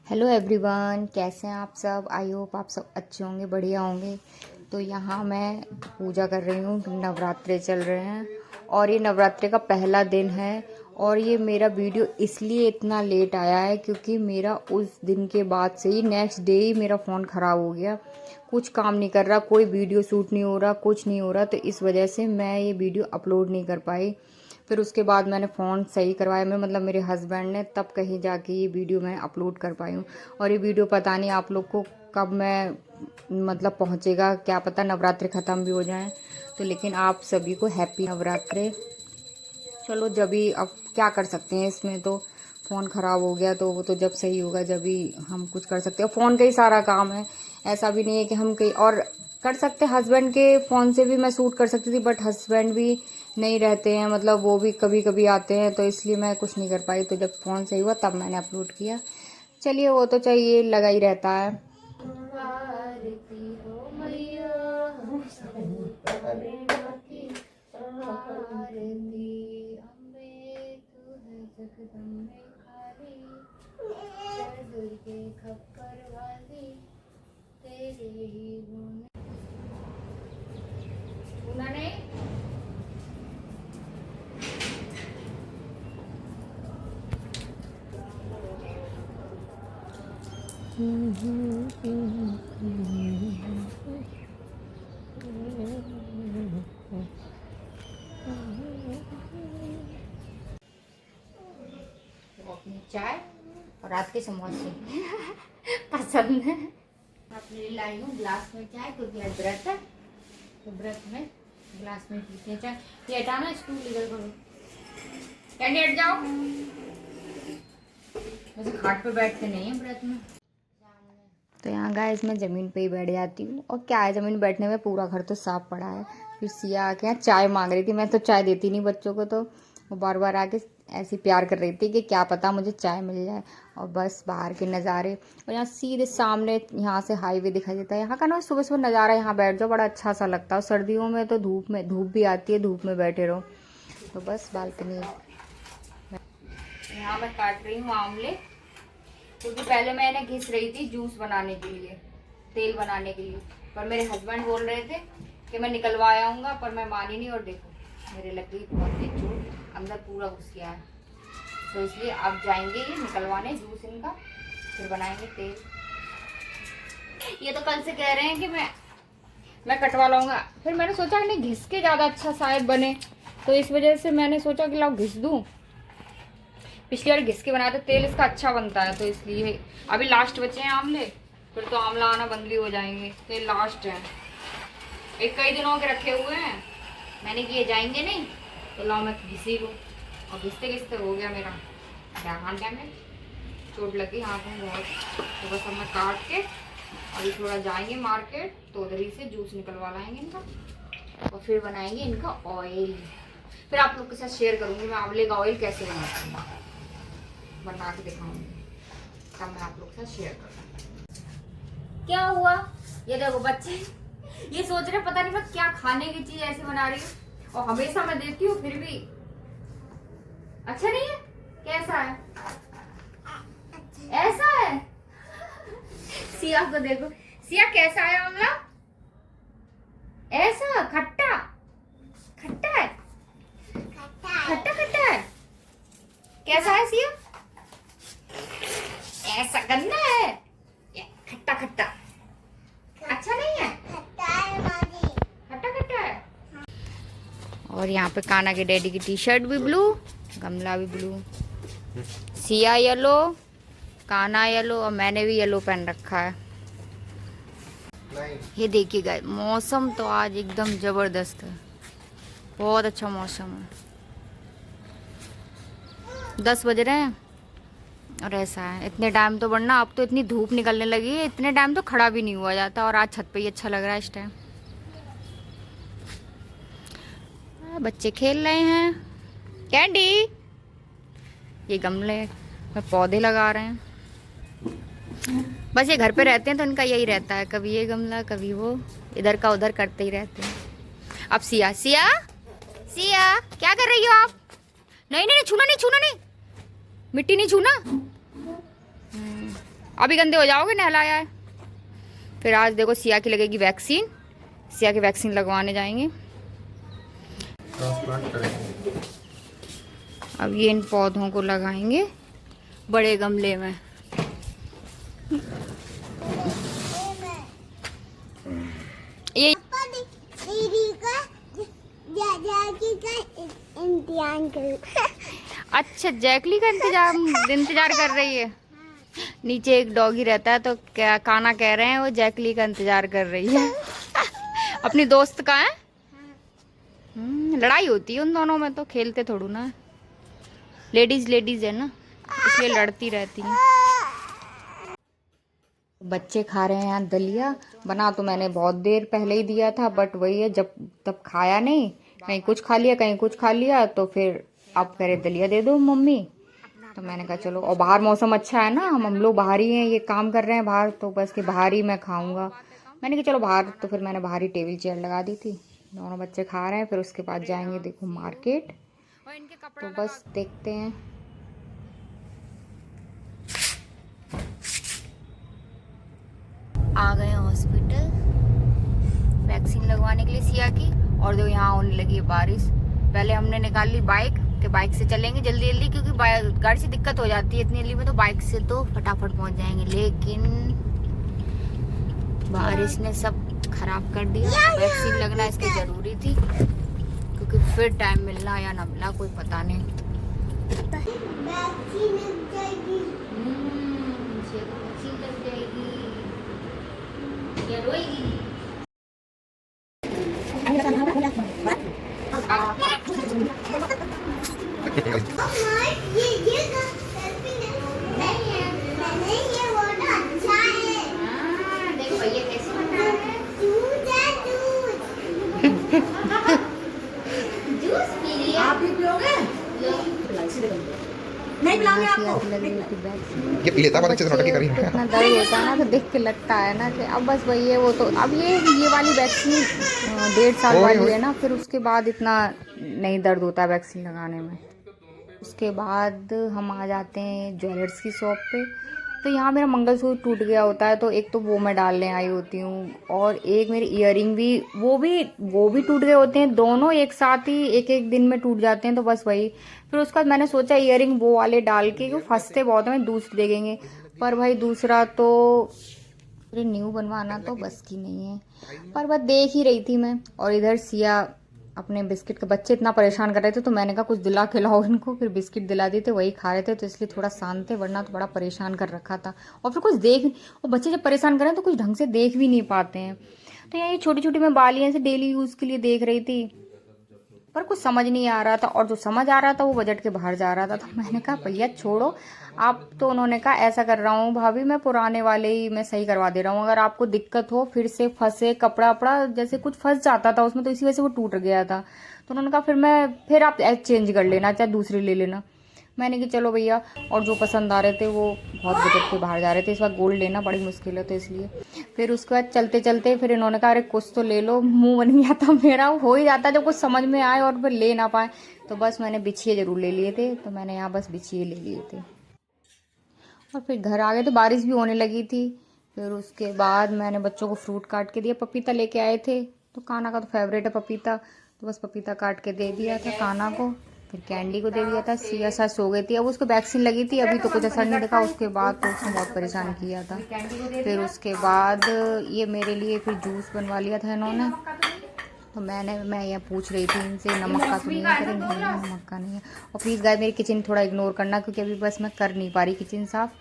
Hello everyone, कैसे हैं आप सब। आई होप आप सब अच्छे होंगे, बढ़िया होंगे। तो यहाँ मैं पूजा कर रही हूँ। नवरात्रे चल रहे हैं और ये नवरात्रे का पहला दिन है। और ये मेरा वीडियो इसलिए इतना लेट आया है क्योंकि मेरा उस दिन के बाद से ही नेक्स्ट डे ही मेरा फ़ोन ख़राब हो गया। कुछ काम नहीं कर रहा, कोई वीडियो शूट नहीं हो रहा, कुछ नहीं हो रहा। तो इस वजह से मैं ये वीडियो अपलोड नहीं कर पाई। फिर उसके बाद मैंने फ़ोन सही करवाया, मैं मतलब मेरे हस्बैंड ने, तब कहीं जाके ये वीडियो मैं अपलोड कर पाई हूँ। और ये वीडियो पता नहीं आप लोग को कब मैं मतलब पहुँचेगा, क्या पता नवरात्रि ख़त्म भी हो जाए। तो लेकिन आप सभी को हैप्पी नवरात्रि। चलो, जब भी अब क्या कर सकते हैं इसमें। तो फ़ोन ख़राब हो गया तो वो तो जब सही होगा जब भी हम कुछ कर सकते हैं। फ़ोन का ही सारा काम है, ऐसा भी नहीं है कि हम कहीं और कर सकते। हस्बैंड के फ़ोन से भी मैं शूट कर सकती थी, बट हस्बैंड भी नहीं रहते हैं, मतलब वो भी कभी कभी आते हैं, तो इसलिए मैं कुछ नहीं कर पाई। तो जब फ़ोन सही हुआ तब मैंने अपलोड किया। चलिए, वो तो चाहिए, लगा ही रहता है। आरती हो मैया, आरती अम्बे, तू है जगदम्बे काली, जय दुर्गे खप्पर वाली, तेरे ही गुण। उन्होंने अपनी चाय और रात के समोसे पसंद है। अपने लिए लाई हूँ ग्लास में चाय, क्योंकि आज व्रत है, तो व्रत में ग्लास में पीते हैं चाय। ये हटाना, स्टूल इधर करो, कैंडी हट जाओ। वैसे खाट पे बैठते नहीं है व्रत में। तो यहाँ गाइस मैं ज़मीन पे ही बैठ जाती हूँ। और क्या है, ज़मीन बैठने में पूरा घर तो साफ पड़ा है। फिर सिया आके यहाँ चाय मांग रही थी। मैं तो चाय देती नहीं बच्चों को, तो वो बार बार आके ऐसी प्यार कर रही थी कि क्या पता मुझे चाय मिल जाए। और बस बाहर के नज़ारे, और यहाँ सीधे सामने यहाँ से हाईवे दिखाई देता है। यहाँ का ना सुबह सुबह नज़ारा, यहाँ बैठ जाओ, बड़ा अच्छा सा लगता है। सर्दियों में तो धूप भी आती है, धूप में बैठे रहो। तो बस बालकनी, यहाँ मैं काट रही हूँ आमले, क्योंकि पहले मैं इन्हें घिस रही थी जूस बनाने के लिए, तेल बनाने के लिए। पर मेरे हस्बैंड बोल रहे थे कि मैं निकलवा आऊँगा, पर मैं मानी नहीं। और देखो मेरे लग गई बहुत तेज चोट, अंदर पूरा घुस गया है। तो इसलिए अब जाएंगे ये निकलवाने जूस इनका, फिर बनाएंगे तेल। ये तो कल से कह रहे हैं कि मैं कटवा लाऊंगा। फिर मैंने सोचा कि नहीं, घिस के ज़्यादा अच्छा शायद बने, तो इस वजह से मैंने सोचा कि लाओ घिस दूँ। पिछली बार घिस के बनाया था, तेल इसका अच्छा बनता है, तो इसलिए अभी लास्ट बचे हैं आमले, फिर तो आमला आना बंद भी हो जाएंगे। तो ये लास्ट है, एक कई दिनों के रखे हुए हैं मैंने कि ये जाएंगे नहीं, तो लाओ मैं घिस ही लूँ। और घिसते घिसते हो गया मेरा हाथ में चोट लगी हाथ में बहुत। तो बस अब मैं काट के अभी थोड़ा जाएंगे मार्केट, तो उधर ही से जूस निकलवा लाएंगे इनका, और फिर बनाएंगे इनका ऑयल। फिर आप लोग के साथ शेयर करूँगी मैं आंवले का ऑयल कैसे बनाती हूँ, बना के दिखाऊंगी, तब मैं आप लोग के साथ शेयर करूँगी। क्या हुआ, ये देखो बच्चे ये सोच रहे पता नहीं मैं क्या खाने की चीज ऐसे बना रही हूँ, और हमेशा मैं देती हूँ फिर भी अच्छा नहीं है। कैसा है, ऐसा है। सिया को देखो, सिया कैसा है आमला, ऐसा खट्टा खट्टा है, खट्टा खट्टा है। कैसा है सिया, ऐसा गंदा है, खट्टा खट्टा, अच्छा नहीं है, खट्टा खट्टा है। और यहाँ पे काना के डैडी की टी शर्ट भी ब्लू, गमला भी ब्लू, सिया येलो, काना येलो, और मैंने भी येलो पहन रखा है। ये देखिए गाइस, मौसम तो आज एकदम जबरदस्त है, बहुत अच्छा मौसम है। 10 बज रहे हैं और ऐसा है। इतने टाइम तो बढ़ना, अब तो इतनी धूप निकलने लगी है, इतने टाइम तो खड़ा भी नहीं हुआ जाता। और आज छत पे ही अच्छा लग रहा है इस टाइम। बच्चे खेल रहे हैं, कैंडी ये गमले में पौधे लगा रहे हैं। बस ये घर पे रहते हैं तो इनका यही रहता है, कभी ये गमला कभी वो, इधर का उधर करते ही रहते हैं। अब सिया सिया सिया क्या कर रही हो आप, नहीं नहीं छूना नहीं, छूना नहीं, मिट्टी नहीं छूना। अभी गंदे हो जाओगे, नहलाया है। फिर आज देखो सिया की लगेगी वैक्सीन, सिया की वैक्सीन लगवाने जाएंगे। ट्रांसप्लांट करेंगे। अब ये इन पौधों को लगाएंगे बड़े गमले में। ये इम्तिहान कर। अच्छा, जैकली का इंतजार कर रही है। नीचे एक डॉगी रहता है, तो क्या काना कह रहे हैं वो जैकली का इंतजार कर रही है। अपनी दोस्त का है। लड़ाई होती है उन दोनों में, तो खेलते थोड़ू ना। लेडीज लेडीज है ना, इसलिए लड़ती रहती हैं। बच्चे खा रहे हैं यहाँ दलिया। बना तो मैंने बहुत देर पहले ही दिया था, बट वही है, जब तब खाया नहीं, कहीं कुछ खा लिया कहीं कुछ खा लिया, तो फिर अब करे दलिया दे दो मम्मी। तो मैंने कहा चलो, और बाहर मौसम अच्छा है ना, हम लोग बाहर ही हैं, ये काम कर रहे हैं बाहर, तो बस के बाहर ही मैं खाऊंगा। मैंने कहा चलो बाहर, तो फिर मैंने बाहर ही टेबल चेयर लगा दी थी। दोनों बच्चे खा रहे हैं, फिर उसके बाद जाएंगे देखो मार्केट, तो बस देखते हैं। आ गए हॉस्पिटल वैक्सीन लगवाने के लिए सिया की, और देखो यहाँ होने लगी है बारिश। पहले हमने निकाल ली बाइक, कि बाइक से चलेंगे जल्दी जल्दी, क्योंकि गाड़ी से दिक्कत हो जाती है इतनी जल्दी में, तो बाइक से तो फटाफट पहुंच जाएंगे। लेकिन बारिश ने सब खराब कर दिया। वैक्सीन लगना इसकी जरूरी थी, क्योंकि फिर टाइम मिलना या ना मिलना कोई पता नहीं। वैक्सीन लग जाएगी, क्या रोएगी? देखो भैया कैसे बना रहे हैं। जूस पी लिया। आप भी पियोगे? नहीं पिलाऊंगी आपको। ये पी लेता, अच्छे से नौटंकी करी। इतना दर्द होता है ना, तो देख के लगता है ना कि अब बस वही है। वो तो अब ये वाली वैक्सीन 1.5 साल वाली है ना, फिर उसके बाद इतना नहीं दर्द होता है वैक्सीन लगाने में। उसके बाद हम आ जाते हैं ज्वेलर्स की शॉप पे। तो यहाँ मेरा मंगलसूत्र टूट गया होता है, तो एक तो वो मैं डालने आई होती हूँ, और एक मेरे इयररिंग भी वो भी टूट गए होते हैं। दोनों एक साथ ही एक एक दिन में टूट जाते हैं, तो बस वही। फिर उसके बाद मैंने सोचा इयररिंग वो वाले डाल के, क्यों फंसते बहुत हैं, दूसरे देखेंगे। पर भाई दूसरा तो न्यू बनवाना तो बस की नहीं है। पर बस देख ही रही थी मैं, और इधर सिया अपने बिस्किट के, बच्चे इतना परेशान कर रहे थे, तो मैंने कहा कुछ दिला खिलाओ इनको। फिर बिस्किट दिला दी थे, वही खा रहे थे, तो इसलिए थोड़ा शांत थे, वरना तो बड़ा परेशान कर रखा था। और फिर कुछ देख, और बच्चे जब परेशान करें तो कुछ ढंग से देख भी नहीं पाते हैं। तो यहाँ ये छोटी छोटी मैं बालियाँ से डेली यूज़ के लिए देख रही थी, पर कुछ समझ नहीं आ रहा था, और जो समझ आ रहा था वो बजट के बाहर जा रहा था। तो मैंने कहा भैया छोड़ो आप। तो उन्होंने कहा ऐसा कर रहा हूँ भाभी, मैं पुराने वाले ही मैं सही करवा दे रहा हूँ, अगर आपको दिक्कत हो फिर से फंसे कपड़ा वपड़ा, जैसे कुछ फंस जाता था उसमें, तो इसी वजह से वो टूट गया था। तो उन्होंने कहा फिर आप एक्सचेंज कर लेना, चाहे दूसरी ले लेना। मैंने कि चलो भैया, और जो पसंद आ रहे थे वो बहुत बजट के बाहर जा रहे थे, इस बार गोल्ड लेना बड़ी मुश्किल है, तो इसलिए। फिर उसके बाद चलते चलते फिर इन्होंने कहा अरे कुछ तो ले लो, मुंह बन गया था मेरा। हो ही जाता है जब कुछ समझ में आए और फिर ले ना पाए, तो बस मैंने बिछिए जरूर ले लिए थे। तो मैंने यहाँ बस बिछिए ले लिए थे, और फिर घर आ गए थे, बारिश भी होने लगी थी। फिर उसके बाद मैंने बच्चों को फ्रूट काट के दिया, पपीता लेके आए थे, तो काना का तो फेवरेट है पपीता, तो बस पपीता काट के दे दिया था काना को। फिर कैंडी को दे दिया था। सिया साथ सो गई थी, अब उसको वैक्सीन लगी थी, अभी तो कुछ असर नहीं दिखा। उसके बाद तो उसने बहुत परेशान किया था। फिर उसके बाद ये मेरे लिए फिर जूस बनवा लिया था इन्होंने। तो मैं ये पूछ रही थी इनसे नमक का तो नहीं है, करेंगे नमक का नहीं है। और प्लीज़ गाइस मेरी किचन थोड़ा इग्नोर करना, क्योंकि अभी बस मैं कर नहीं पा रही किचन साफ,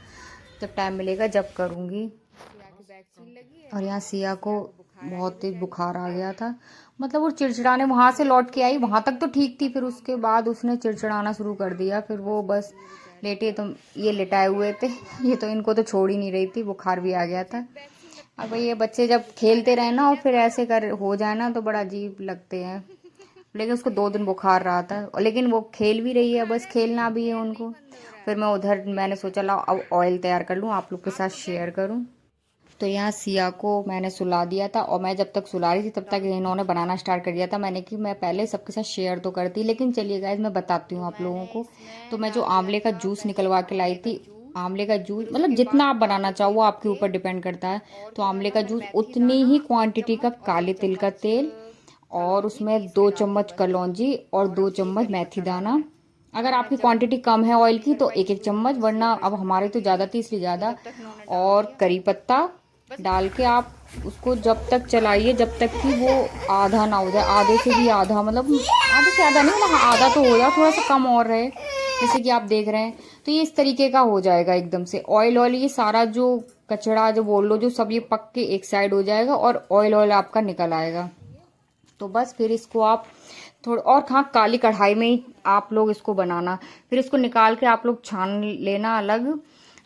जब टाइम मिलेगा जब करूँगी। और यहाँ सिया को बहुत तेज बुखार आ गया था, मतलब वो चिड़चिड़ाने, वहाँ से लौट के आई, वहाँ तक तो ठीक थी, फिर उसके बाद उसने चिड़चिड़ाना शुरू कर दिया। फिर वो बस लेटे, तो ये लेटाए हुए थे, ये तो इनको तो छोड़ ही नहीं रही थी, बुखार भी आ गया था। अब ये बच्चे जब खेलते रहे ना और फिर ऐसे कर हो जाए ना, तो बड़ा अजीब लगते हैं। लेकिन उसको 2 दिन बुखार रहा था, लेकिन वो खेल भी रही है, बस खेलना भी है उनको। फिर मैं उधर मैंने सोचा लाओ अब ऑयल तैयार कर लूँ, आप लोग के साथ शेयर करूँ। तो यहाँ सिया को मैंने सुला दिया था, और मैं जब तक सुला रही थी तब तक इन्होंने बनाना स्टार्ट कर दिया था। मैंने कि मैं पहले सबके साथ शेयर तो करती, लेकिन चलिए गाइस मैं बताती हूँ आप लोगों को। तो मैं जो आंवले का जूस निकलवा के लाई थी, आंवले का जूस मतलब जितना आप बनाना चाहो वो आपके ऊपर डिपेंड करता है। तो आंवले का जूस उतनी ही क्वांटिटी का काले तिल का तेल, और उसमें 2 चम्मच कलौंजी और 2 चम्मच मेथी दाना। अगर आपकी क्वांटिटी कम है ऑयल की तो 1-1 चम्मच, वरना अब हमारी तो ज़्यादा थी इसलिए ज़्यादा। और करी पत्ता डाल के आप उसको जब तक चलाइए जब तक कि वो आधा ना हो जाए, आधे से भी आधा, मतलब आधे से आधा नहीं, मतलब आधा तो हो जाए, थोड़ा सा कम और रहे, जैसे कि आप देख रहे हैं। तो ये इस तरीके का हो जाएगा एकदम से ऑयल ये सारा जो कचड़ा जो बोल लो जो सब ये पक के एक साइड हो जाएगा और ऑयल आपका निकल आएगा। तो बस फिर इसको आप थोड़ा और, हाँ, काली कढ़ाई में ही आप लोग इसको बनाना। फिर इसको निकाल के आप लोग छान लेना अलग।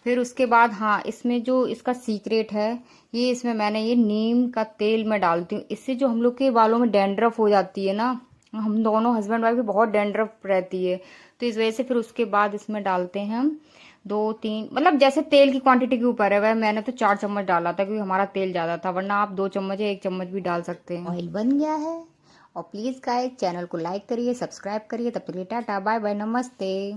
फिर उसके बाद हाँ, इसमें जो इसका सीक्रेट है, ये इसमें मैंने ये नीम का तेल मैं डालती हूँ। इससे जो हम लोग के बालों में डैंड्रफ हो जाती है ना, हम दोनों हस्बैंड वाइफ की बहुत डैंड्रफ रहती है, तो इस वजह से फिर उसके बाद इसमें डालते हैं हम 2-3, मतलब जैसे तेल की क्वांटिटी के ऊपर है। वह मैंने तो 4 चम्मच डाला था क्योंकि हमारा तेल ज़्यादा था, वरना आप 2 चम्मच या 1 चम्मच भी डाल सकते हैं। ऑयल बन गया है। और प्लीज़ गाइस चैनल को लाइक करिए, सब्सक्राइब करिए। तब तक के लिए टाटा बाय बाय, नमस्ते।